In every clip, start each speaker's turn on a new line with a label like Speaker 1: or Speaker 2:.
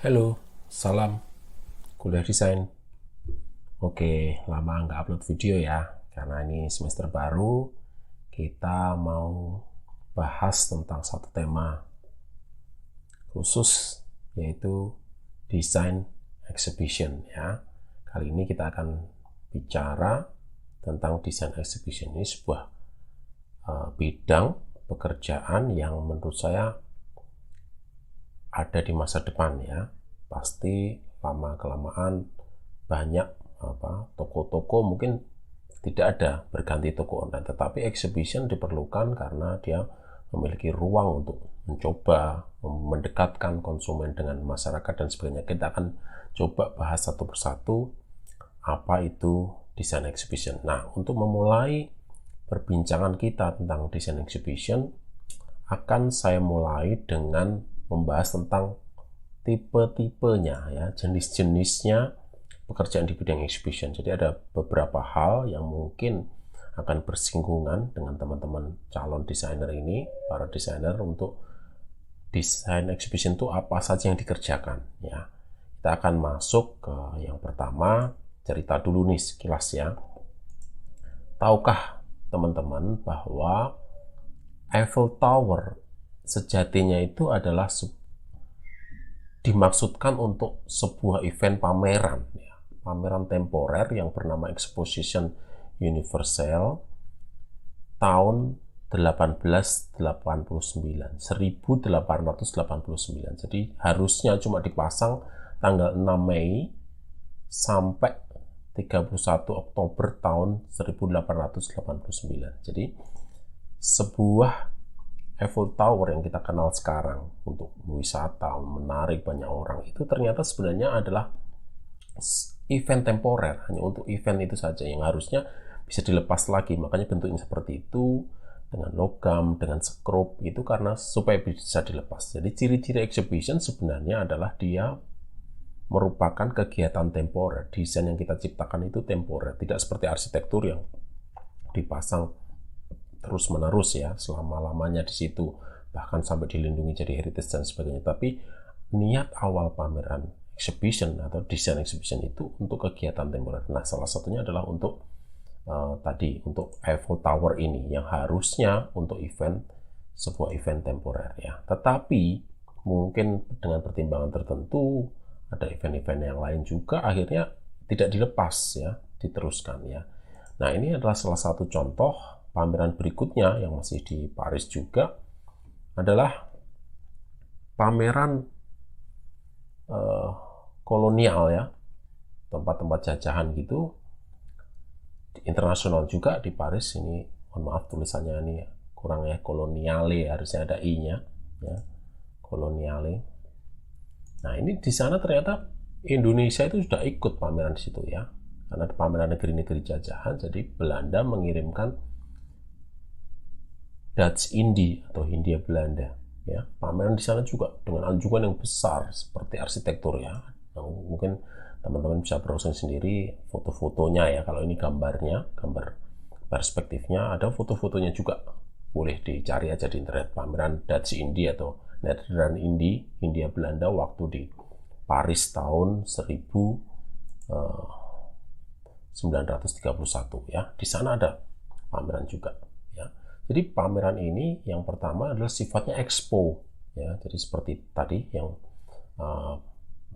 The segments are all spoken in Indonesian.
Speaker 1: Halo, salam kuliah desain. Oke, lama nggak upload video ya, karena ini semester baru. Kita mau bahas tentang satu tema khusus, yaitu desain exhibition ya. Kali ini kita akan bicara tentang desain exhibition. Ini sebuah bidang pekerjaan yang menurut saya ada di masa depan ya. Pasti lama-kelamaan banyak toko-toko mungkin tidak ada, berganti toko online, tetapi exhibition diperlukan karena dia memiliki ruang untuk mencoba mendekatkan konsumen dengan masyarakat dan sebagainya. Kita akan coba bahas satu persatu apa itu desain exhibition. Nah, untuk memulai perbincangan kita tentang desain exhibition, akan saya mulai dengan membahas tentang tipe-tipenya ya, jenis-jenisnya pekerjaan di bidang exhibition. Jadi ada beberapa hal yang mungkin akan bersinggungan dengan teman-teman calon desainer ini, para desainer, untuk desain exhibition itu apa saja yang dikerjakan ya. Kita akan masuk ke yang pertama, cerita dulu nih sekilas ya. Tahukah teman-teman bahwa Eiffel Tower sejatinya itu adalah dimaksudkan untuk sebuah event pameran ya. Pameran temporer yang bernama Exposition Universelle tahun 1889. Jadi harusnya cuma dipasang tanggal 6 Mei sampai 31 Oktober tahun 1889. Jadi sebuah Eiffel Tower yang kita kenal sekarang untuk wisata, menarik banyak orang, itu ternyata sebenarnya adalah event temporer, hanya untuk event itu saja yang harusnya bisa dilepas lagi. Makanya bentuknya seperti itu, dengan logam, dengan skrup, itu karena supaya bisa dilepas. Jadi ciri-ciri exhibition sebenarnya adalah dia merupakan kegiatan temporer. Desain yang kita ciptakan itu temporer, tidak seperti arsitektur yang dipasang terus-menerus ya, selama-lamanya di situ, bahkan sampai dilindungi jadi heritage dan sebagainya. Tapi niat awal pameran exhibition atau desain exhibition itu untuk kegiatan temporer. Nah, salah satunya adalah untuk untuk Eiffel Tower ini yang harusnya untuk sebuah event temporer ya. Tetapi mungkin dengan pertimbangan tertentu, ada event-event yang lain juga akhirnya tidak dilepas ya, diteruskan ya. Nah, ini adalah salah satu contoh. Pameran berikutnya yang masih di Paris juga adalah pameran kolonial ya, tempat-tempat jajahan gitu, internasional juga di Paris. Ini mohon maaf tulisannya ini kurang ya, koloniale, harusnya ada i-nya ya, koloniale. Nah, ini di sana ternyata Indonesia itu sudah ikut pameran di situ ya, karena pameran negeri-negeri jajahan. Jadi Belanda mengirimkan Dutch Indie atau Hindia Belanda ya, pameran di sana juga dengan anjungan yang besar seperti arsitektur ya. Nah, mungkin teman-teman bisa browsing sendiri foto-fotonya ya. Kalau ini gambarnya, gambar perspektifnya, ada foto-fotonya juga, boleh dicari aja di internet. Pameran Dutch Indie atau Netherlands Indie, Hindia Belanda waktu di Paris tahun 1931 ya. Di sana ada pameran juga ya. Jadi pameran ini yang pertama adalah sifatnya expo ya. Jadi seperti tadi yang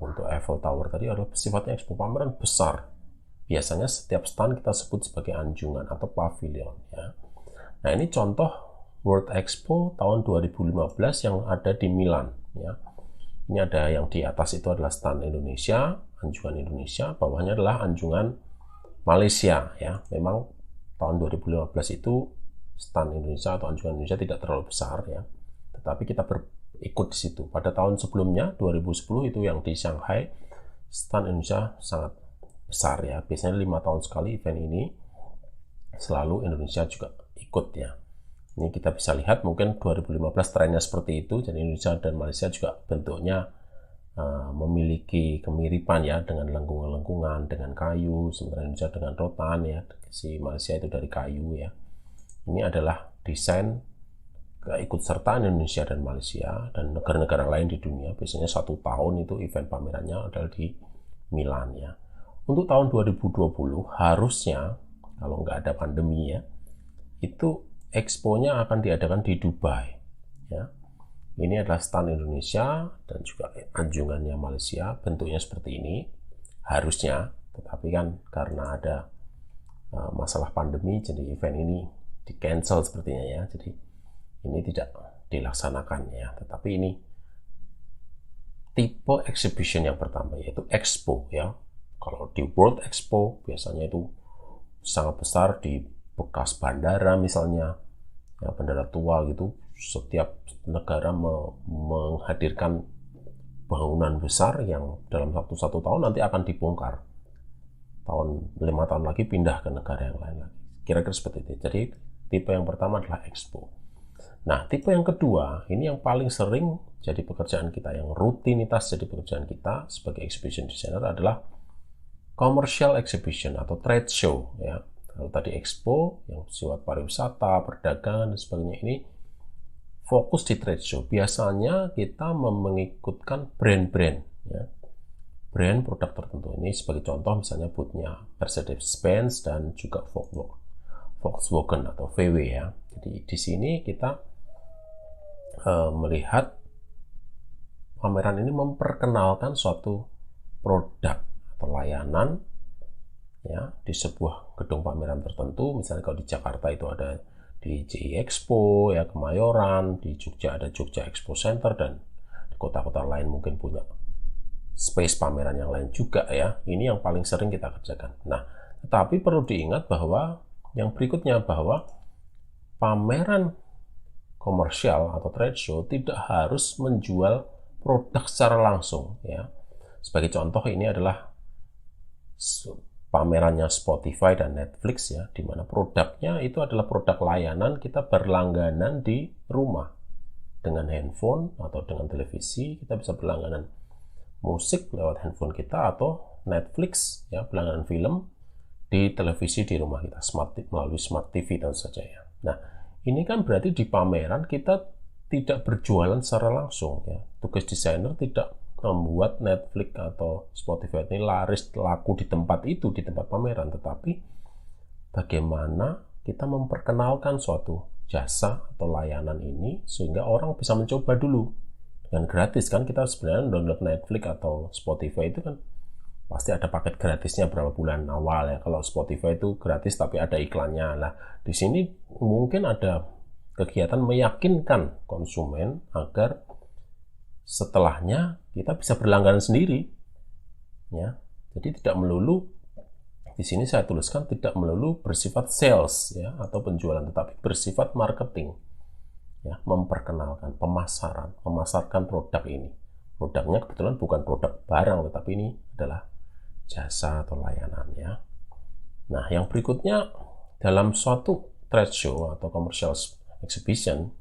Speaker 1: untuk Eiffel Tower tadi adalah sifatnya expo, pameran besar. Biasanya setiap stand kita sebut sebagai anjungan atau pavilion ya. Nah, ini contoh World Expo tahun 2015 yang ada di Milan ya. Ini ada yang di atas itu adalah stand Indonesia, anjungan Indonesia, bawahnya adalah anjungan Malaysia ya. Memang tahun 2015 itu stand Indonesia atau anjungan Indonesia tidak terlalu besar ya, tetapi kita ikut di situ. Pada tahun sebelumnya 2010 itu yang di Shanghai, stand Indonesia sangat besar ya. Biasanya 5 tahun sekali event ini, selalu Indonesia juga ikut ya. Ini kita bisa lihat mungkin 2015 trennya seperti itu. Jadi Indonesia dan Malaysia juga bentuknya memiliki kemiripan ya, dengan lengkungan-lengkungan, dengan kayu, sementara Indonesia dengan rotan ya, si Malaysia itu dari kayu ya. Ini adalah desain keikutsertaan Indonesia dan Malaysia dan negara-negara lain di dunia, biasanya 1 tahun itu event pamerannya adalah di Milan ya. Untuk tahun 2020 harusnya, kalau nggak ada pandemi ya, itu expo-nya akan diadakan di Dubai ya. Ini adalah stand Indonesia dan juga anjungannya Malaysia, bentuknya seperti ini harusnya, tetapi kan karena ada masalah pandemi, jadi event ini di cancel sepertinya ya, jadi ini tidak dilaksanakan ya. Tetapi ini tipe exhibition yang pertama, yaitu expo ya. Kalau di World Expo biasanya itu sangat besar di bekas bandara misalnya ya, bandara tua gitu, setiap negara menghadirkan bangunan besar yang dalam satu tahun nanti akan dibongkar, 5 tahun lagi pindah ke negara yang lain lagi, kira-kira seperti itu. Jadi tipe yang pertama adalah expo. Nah, tipe yang kedua, ini yang paling sering jadi pekerjaan kita, yang rutinitas jadi pekerjaan kita sebagai exhibition designer adalah commercial exhibition atau trade show ya. Kalau tadi expo yang bersifat pariwisata, perdagangan dan sebagainya, ini fokus di trade show. Biasanya kita mengikutkan brand-brand ya. Brand produk tertentu. Ini sebagai contoh misalnya booth-nya Mercedes-Benz dan juga Volkswagen atau VW ya. Jadi di sini kita melihat pameran ini memperkenalkan suatu produk atau layanan ya di sebuah gedung pameran tertentu. Misalnya kalau di Jakarta itu ada di JI Expo ya, Kemayoran, di Jogja ada Jogja Expo Center, dan di kota-kota lain mungkin punya space pameran yang lain juga ya. Ini yang paling sering kita kerjakan. Nah, tetapi perlu diingat bahwa yang berikutnya, bahwa pameran komersial atau trade show tidak harus menjual produk secara langsung ya. Sebagai contoh, ini adalah pamerannya Spotify dan Netflix ya, di mana produknya itu adalah produk layanan, kita berlangganan di rumah dengan handphone atau dengan televisi. Kita bisa berlangganan musik lewat handphone kita, atau Netflix ya, berlangganan film di televisi di rumah kita, melalui smart TV dan saja ya. Nah, ini kan berarti di pameran kita tidak berjualan secara langsung ya. Tugas desainer tidak membuat Netflix atau Spotify ini laku di tempat itu, di tempat pameran, tetapi bagaimana kita memperkenalkan suatu jasa atau layanan ini sehingga orang bisa mencoba dulu dengan gratis. Kan kita sebenarnya download Netflix atau Spotify itu kan pasti ada paket gratisnya berapa bulan awal ya. Kalau Spotify itu gratis tapi ada iklannya. Nah, di sini mungkin ada kegiatan meyakinkan konsumen agar setelahnya kita bisa berlangganan sendiri ya. Jadi tidak melulu, di sini saya tuliskan tidak melulu bersifat sales ya atau penjualan, tetapi bersifat marketing ya, memperkenalkan, memasarkan produk ini. Produknya kebetulan bukan produk barang, tetapi ini adalah jasa atau layanan ya. Nah, yang berikutnya, dalam suatu trade show atau commercial exhibition,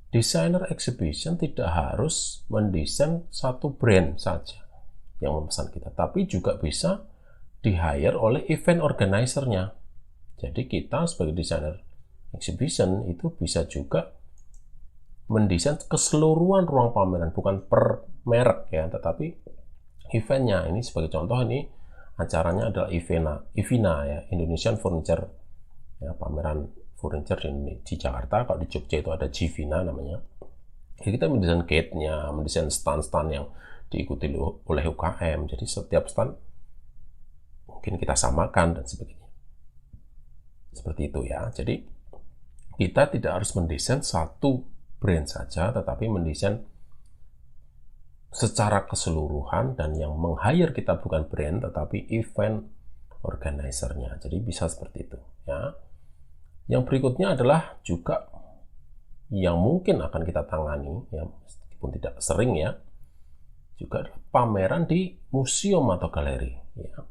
Speaker 1: desainer exhibition tidak harus mendesain satu brand saja yang memesan kita, tapi juga bisa di-hire oleh event organizer-nya. Jadi kita sebagai desainer exhibition itu bisa juga mendesain keseluruhan ruang pameran, bukan per merek ya, tetapi eventnya. Ini sebagai contoh, ini acaranya adalah IFINA ya, Indonesian Furniture ya, pameran furniture di Jakarta. Kalau di Jogja itu ada Jivina namanya. Jadi kita mendesain gate-nya, mendesain stand-stand yang diikuti oleh UKM. Jadi setiap stand mungkin kita samakan dan sebagainya. Seperti itu ya. Jadi kita tidak harus mendesain satu brand saja, tetapi mendesain secara keseluruhan, dan yang meng-hire kita bukan brand tetapi event organizer-nya. Jadi bisa seperti itu ya. Yang berikutnya adalah juga yang mungkin akan kita tangani ya, meskipun tidak sering ya, juga pameran di museum atau galeri ya.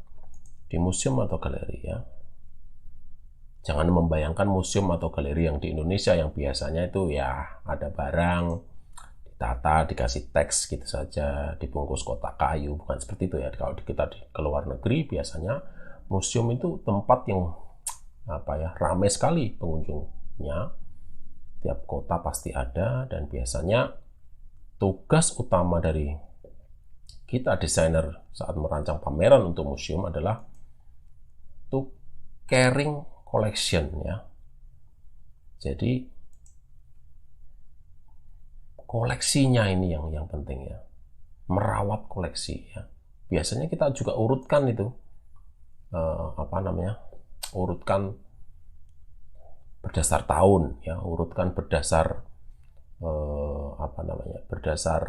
Speaker 1: Di museum atau galeri ya. Jangan membayangkan museum atau galeri yang di Indonesia yang biasanya itu ya ada barang ditata, dikasih teks gitu saja, dibungkus kotak kayu. Bukan seperti itu ya. Kalau kita ke luar negeri, biasanya museum itu tempat yang ramai sekali pengunjungnya, Tiap kota pasti ada, dan biasanya tugas utama dari kita desainer saat merancang pameran untuk museum adalah to caring collection ya. Jadi koleksinya ini yang penting ya. Merawat koleksi ya. Biasanya kita juga urutkan itu urutkan berdasar tahun ya, urutkan berdasar berdasar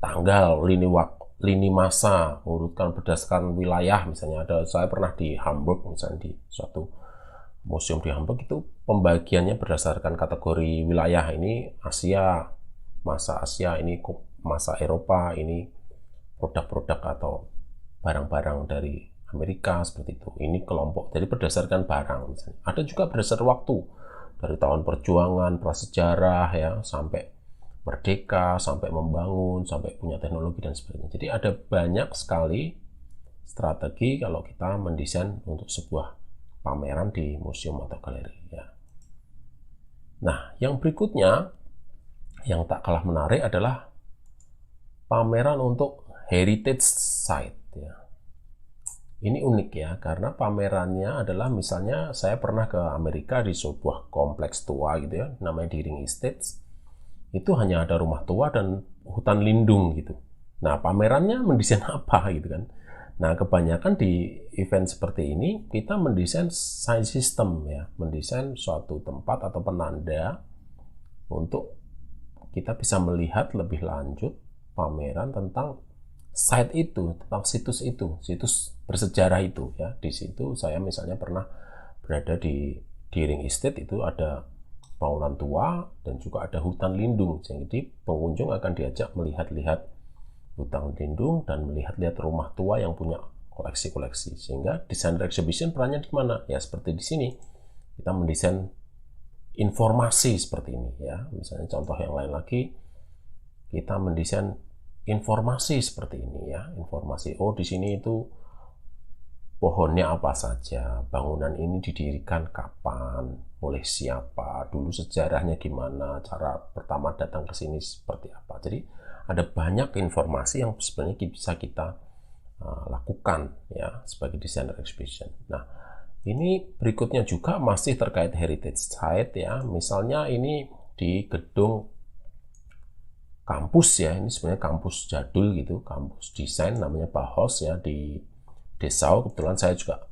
Speaker 1: tanggal, lini masa, urutkan berdasarkan wilayah. Misalnya saya pernah di Hamburg, misalnya di suatu museum di Hamburg, itu pembagiannya berdasarkan kategori wilayah. Ini Asia, masa Asia, ini masa Eropa, ini produk-produk atau barang-barang dari Amerika, seperti itu. Ini kelompok, jadi berdasarkan barang misalnya. Ada juga berdasarkan waktu, dari tahun perjuangan, prasejarah ya, sampai merdeka, sampai membangun, sampai punya teknologi dan sebagainya. Jadi ada banyak sekali strategi kalau kita mendesain untuk sebuah pameran di museum atau galeri ya. Nah, yang berikutnya yang tak kalah menarik adalah pameran untuk heritage site ya. Ini unik ya, karena pamerannya adalah, misalnya saya pernah ke Amerika di sebuah kompleks tua gitu ya, namanya Deering Estates. Itu hanya ada rumah tua dan hutan lindung gitu. Nah, pamerannya mendesain apa gitu kan. Nah, kebanyakan di event seperti ini kita mendesain sign system ya, mendesain suatu tempat atau penanda untuk kita bisa melihat lebih lanjut pameran tentang site itu, tentang situs itu, situs bersejarah itu ya. Di situ saya misalnya pernah berada di Deering Estate, itu ada bangunan tua dan juga ada hutan lindung. Jadi pengunjung akan diajak melihat-lihat hutan lindung dan melihat-lihat rumah tua yang punya koleksi-koleksi. Sehingga desainer exhibition perannya di mana? Ya seperti di sini. Kita mendesain informasi seperti ini ya. Misalnya contoh yang lain lagi, kita mendesain informasi seperti ini ya. Informasi, oh di sini itu pohonnya apa saja, bangunan ini didirikan kapan, oleh siapa, dulu sejarahnya gimana, cara pertama datang ke sini seperti apa. Jadi ada banyak informasi yang sebenarnya bisa kita lakukan ya sebagai desainer exhibition. Nah, ini berikutnya juga masih terkait heritage site ya. Misalnya ini di gedung kampus ya, ini sebenarnya kampus jadul gitu, kampus desain namanya Bauhaus ya di Dessau. Kebetulan saya juga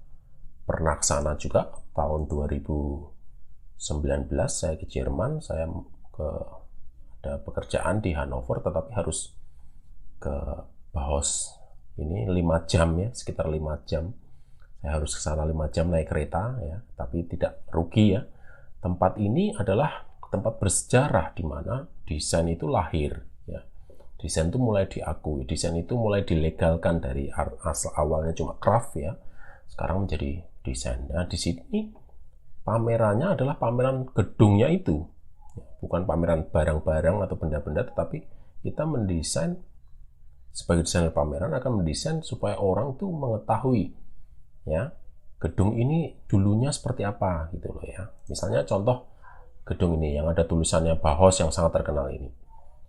Speaker 1: pernah ke sana juga tahun 2019. Saya ke Jerman, saya ada pekerjaan di Hannover, tetapi harus ke Bauhaus ini 5 jam ya, sekitar 5 jam. Saya harus ke sana 5 jam naik kereta ya, tapi tidak rugi ya. Tempat ini adalah tempat bersejarah di mana desain itu lahir ya. Desain itu mulai diakui, desain itu mulai dilegalkan dari asal awalnya cuma craft ya, sekarang menjadi desain. Nah, di sini pamerannya adalah pameran gedungnya itu, bukan pameran barang-barang atau benda-benda, tetapi kita mendesain sebagai desainer pameran akan mendesain supaya orang tuh mengetahui ya gedung ini dulunya seperti apa gitu loh ya. Misalnya contoh gedung ini yang ada tulisannya Bauhaus yang sangat terkenal ini.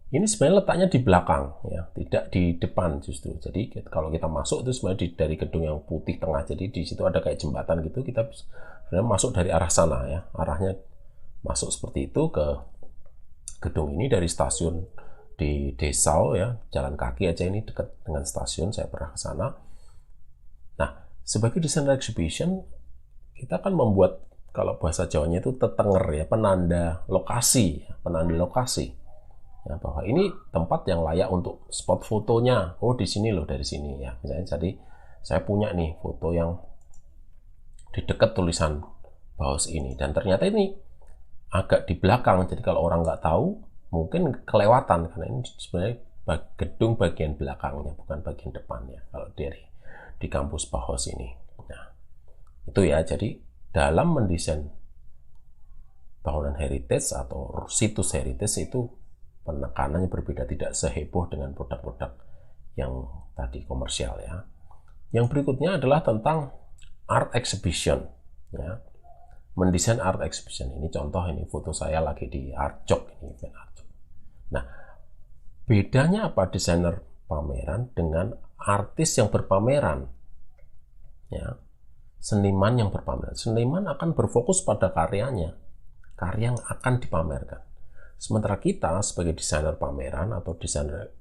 Speaker 1: Ini sebenarnya letaknya di belakang ya, tidak di depan justru. Jadi kalau kita masuk itu sebenarnya dari gedung yang putih tengah. Jadi di situ ada kayak jembatan gitu, kita sebenarnya masuk dari arah sana ya. Arahnya masuk seperti itu ke gedung ini dari stasiun di Dessau ya, jalan kaki aja ini dekat dengan stasiun, saya pernah ke sana. Nah, sebagai desainer exhibition kita kan membuat, kalau bahasa Jawanya itu tetenger ya, penanda lokasi ya, bahwa ini tempat yang layak untuk spot fotonya. Oh di sini loh, dari sini ya misalnya. Jadi saya punya nih foto yang di dekat tulisan Bauhaus ini, dan ternyata ini agak di belakang, jadi kalau orang nggak tahu mungkin kelewatan, karena ini sebenarnya gedung bagian belakangnya, bukan bagian depannya kalau di kampus Bauhaus ini. Nah itu ya, jadi dalam mendesain bangunan heritage atau situs heritage itu penekanannya berbeda, tidak seheboh dengan produk-produk yang tadi komersial ya. Yang berikutnya adalah tentang art exhibition ya. mendesain art exhibition. Ini contoh, ini foto saya lagi di Artjok, ini event Artjok. Nah, bedanya apa desainer pameran dengan artis yang berpameran? Ya, seniman yang berpameran. Seniman akan berfokus pada karyanya, karya yang akan dipamerkan. Sementara kita sebagai desainer pameran atau desainer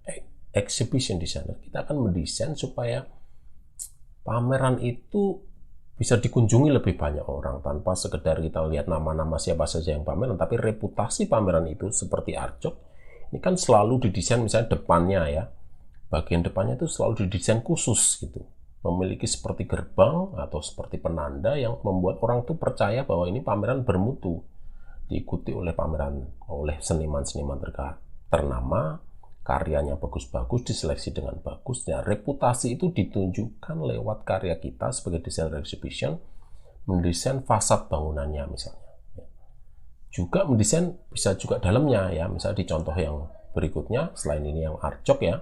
Speaker 1: exhibition designer, kita akan mendesain supaya pameran itu bisa dikunjungi lebih banyak orang tanpa sekedar kita lihat nama-nama siapa saja yang pameran, tapi reputasi pameran itu seperti Artjok ini kan selalu didesain, misalnya depannya ya, bagian depannya itu selalu didesain khusus gitu, memiliki seperti gerbang atau seperti penanda yang membuat orang tuh percaya bahwa ini pameran bermutu, diikuti oleh seniman-seniman ternama, karyanya bagus-bagus, diseleksi dengan bagus. Ya, reputasi itu ditunjukkan lewat karya kita sebagai desainer exhibition, mendesain fasad bangunannya misalnya. Juga mendesain bisa juga dalamnya ya, misalnya di contoh yang berikutnya, selain ini yang Artjok ya,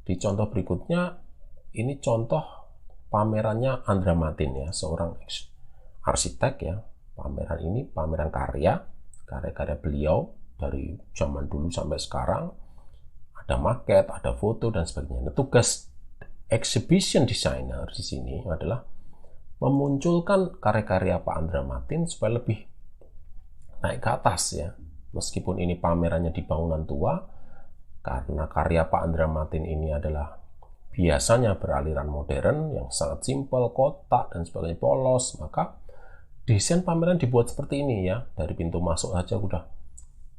Speaker 1: di contoh berikutnya ini contoh pamerannya Andra Matin ya, seorang arsitek ya. Pameran ini pameran karya-karya beliau dari zaman dulu sampai sekarang. Ada maket, ada foto dan sebagainya. Nah, tugas exhibition designer di sini adalah memunculkan karya-karya Pak Andra Matin supaya lebih naik ke atas ya. Meskipun ini pamerannya di bangunan tua, karena karya Pak Andra Matin ini adalah biasanya beraliran modern yang sangat simpel, kotak dan sebagainya, polos, maka desain pameran dibuat seperti ini ya. Dari pintu masuk saja udah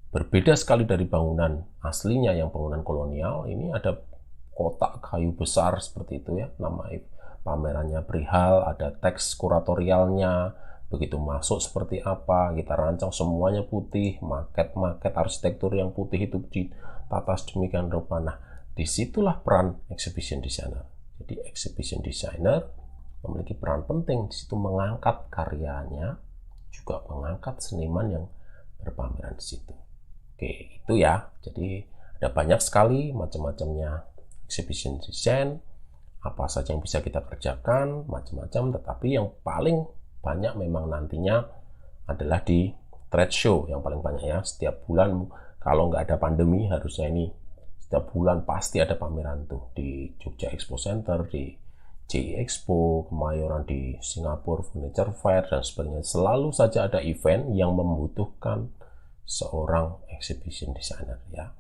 Speaker 1: berbeda sekali dari bangunan aslinya yang bangunan kolonial. Ini ada kotak kayu besar seperti itu ya, nama pamerannya perihal, ada teks kuratorialnya, begitu masuk seperti apa, kita rancang semuanya putih, maket arsitektur yang putih itu ditata sedemikian rupa. Nah, disitulah peran exhibition designer. Jadi exhibition designer memiliki peran penting di situ, mengangkat karyanya, juga mengangkat seniman yang berpameran di situ. Oke, itu ya. Jadi ada banyak sekali macam-macamnya exhibition design, apa saja yang bisa kita kerjakan, macam-macam. Tetapi yang paling banyak memang nantinya adalah di trade show, yang paling banyak ya. Setiap bulan, kalau nggak ada pandemi, harusnya ini setiap bulan pasti ada pameran tuh di Jogja Expo Center, di JI Expo, Kemayoran, di Singapura Furniture Fair dan sebagainya. Selalu saja ada event yang membutuhkan seorang exhibition designer ya.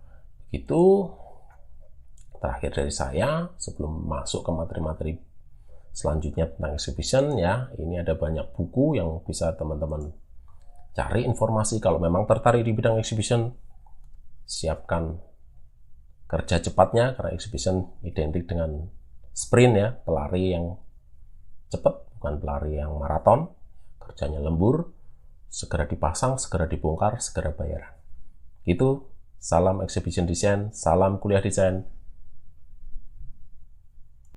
Speaker 1: Itu terakhir dari saya sebelum masuk ke materi-materi selanjutnya tentang exhibition ya. Ini ada banyak buku yang bisa teman-teman cari informasi. Kalau memang tertarik di bidang exhibition, siapkan kerja cepatnya, karena exhibition identik dengan sprint ya, pelari yang cepat, bukan pelari yang maraton. Kerjanya lembur, segera dipasang, segera dibongkar, segera bayaran. Gitu, salam exhibition design, salam kuliah desain.